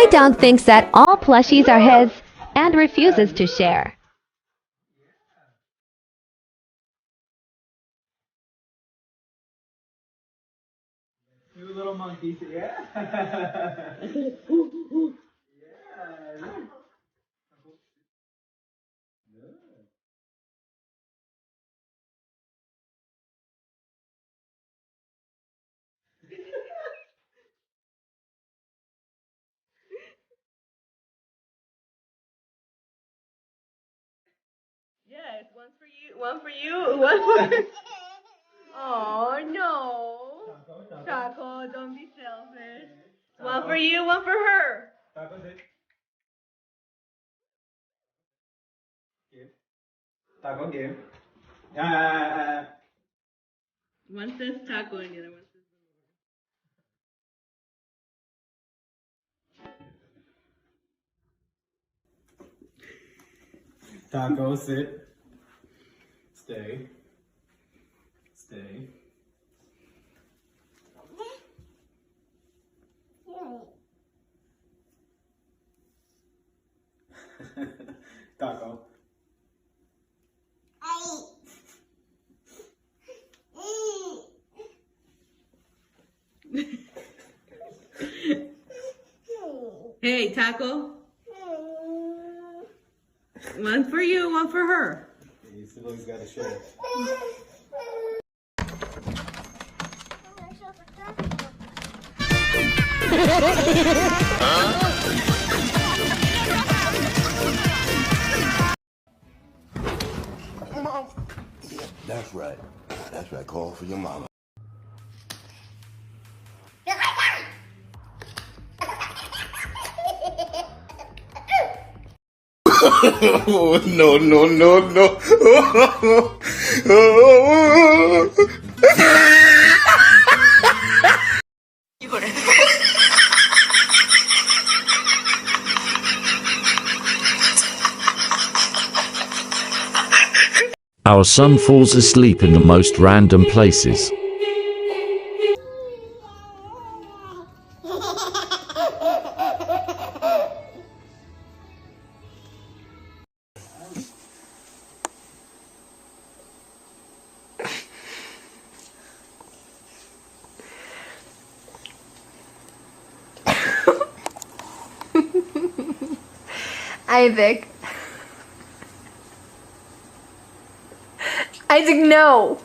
Down thinks that all plushies are his and refuses to share. You little monkeys, yeah. Yes, one for you, one for. Oh no, Taco, don't be selfish. One for you, one for her. Taco, sit. Give. Taco, give. One says taco and the other one says. Taco, sit. Stay. Stay. Taco. Hey, Taco. One for you, one for her. You siblings gotta share. That's right. That's right. Call for your mama. Oh, no, no, no, no. Our son falls asleep in the most random places. Isaac. Isaac, no!